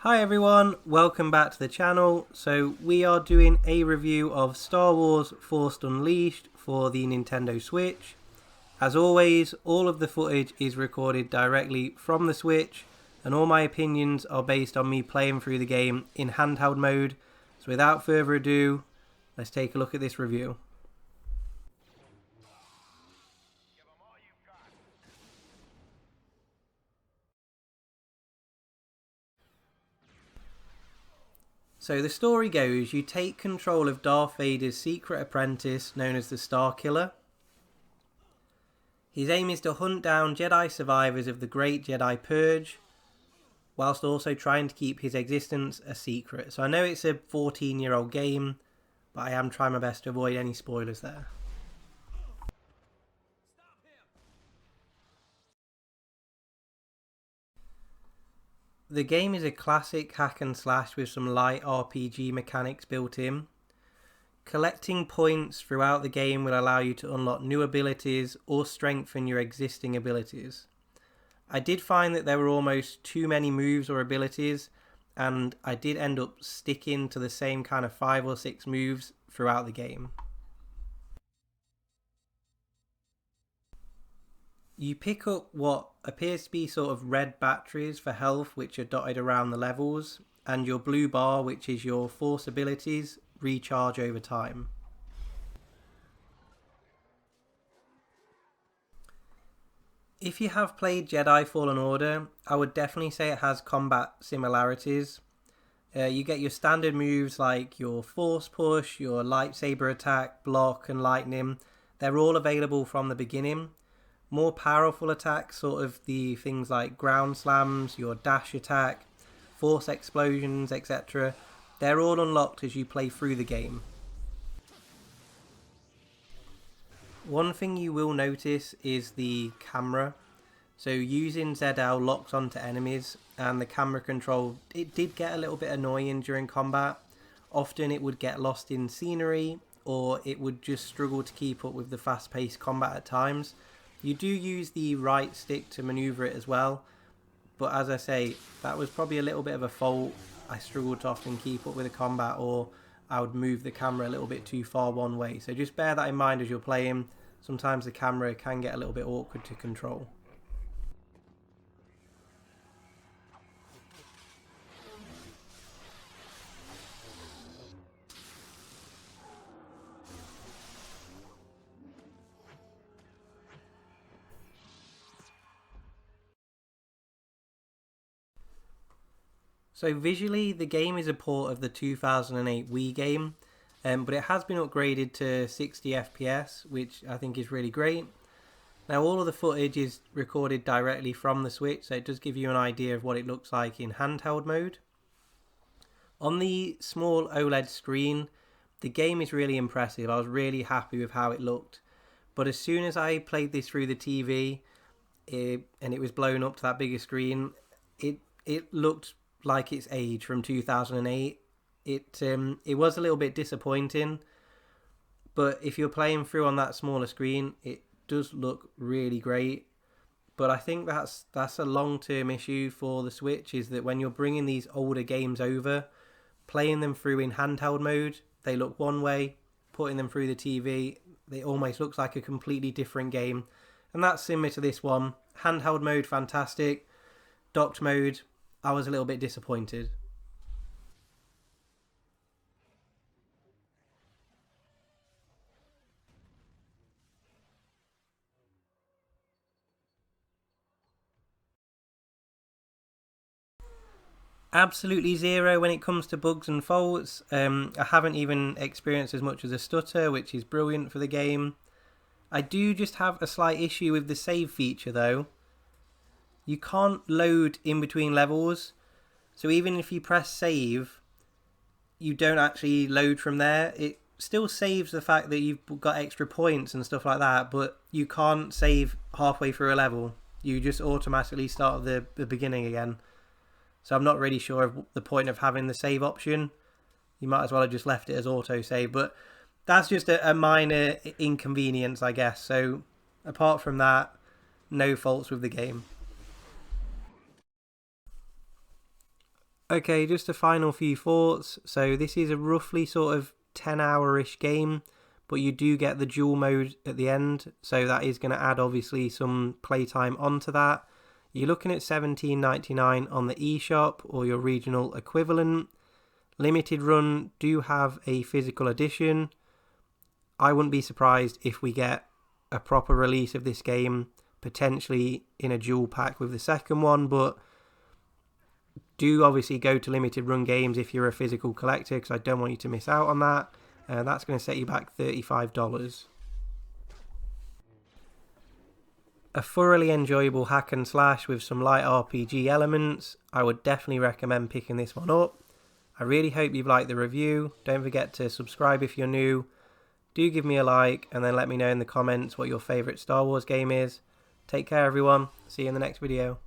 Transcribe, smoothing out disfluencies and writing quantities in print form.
Hi everyone, welcome back to the channel. So we are doing a review of Star Wars Force Unleashed for the Nintendo Switch. As always, all of the footage is recorded directly from the Switch and all my opinions are based on me playing through the game in handheld mode. So without further ado, let's take a look at this review. So the story goes, you take control of Darth Vader's secret apprentice known as the Star Killer. His aim is to hunt down Jedi survivors of the Great Jedi Purge, whilst also trying to keep his existence a secret. So I know it's a 14-year-old game, but I am trying my best to avoid any spoilers there. The game is a classic hack and slash with some light RPG mechanics built in. Collecting points throughout the game will allow you to unlock new abilities or strengthen your existing abilities. I did find that there were almost too many moves or abilities, and I did end up sticking to the same kind of 5 or 6 moves throughout the game. You pick up what appears to be sort of red batteries for health, which are dotted around the levels, and your blue bar, which is your force abilities, recharge over time. If you have played Jedi Fallen Order, I would definitely say it has combat similarities. You get your standard moves like your force push, your lightsaber attack, block and lightning. They're all available from the beginning. More powerful attacks, sort of the things like ground slams, your dash attack, force explosions, etc. They're all unlocked as you play through the game. One thing you will notice is the camera. So using ZL locks onto enemies, and the camera control, it did get a little bit annoying during combat. Often it would get lost in scenery, or it would just struggle to keep up with the fast-paced combat at times. You do use the right stick to maneuver it as well, but as I say, that was probably a little bit of a fault. I struggled to often keep up with the combat, or I would move the camera a little bit too far one way. So just bear that in mind as you're playing. Sometimes the camera can get a little bit awkward to control. So visually, the game is a port of the 2008 Wii game, but it has been upgraded to 60 FPS, which I think is really great. Now all of the footage is recorded directly from the Switch, so it does give you an idea of what it looks like in handheld mode. On the small OLED screen, the game is really impressive. I was really happy with how it looked. But as soon as I played this through the TV, and it was blown up to that bigger screen, it looked like its age from 2008. It was a little bit disappointing, but if you're playing through on that smaller screen, it does look really great. But I think that's a long-term issue for the Switch, is that when you're bringing these older games over, playing them through in handheld mode, they look one way. Putting them through the TV, it almost looks like a completely different game. And that's similar to this one. Handheld mode, fantastic. Docked mode, I was a little bit disappointed. Absolutely zero when it comes to bugs and faults. I haven't even experienced as much as a stutter, which is brilliant for the game. I do just have a slight issue with the save feature though. You can't load in between levels, so even if you press save, you don't actually load from there. It still saves the fact that you've got extra points and stuff like that, but you can't save halfway through a level. You just automatically start at the beginning again. So I'm not really sure of the point of having the save option. You might as well have just left it as autosave, but that's just a minor inconvenience, I guess. So apart from that, no faults with the game. Okay, just a final few thoughts. So this is a roughly sort of 10-hour-ish game, but you do get the dual mode at the end, so that is going to add obviously some playtime onto that. You're looking at $17.99 on the eShop or your regional equivalent. Limited Run do have a physical edition. I wouldn't be surprised if we get a proper release of this game, potentially in a dual pack with the second one, but do obviously go to Limited Run Games if you're a physical collector, because I don't want you to miss out on that. That's going to set you back $35. A thoroughly enjoyable hack and slash with some light RPG elements. I would definitely recommend picking this one up. I really hope you've liked the review. Don't forget to subscribe if you're new. Do give me a like and then let me know in the comments what your favourite Star Wars game is. Take care everyone. See you in the next video.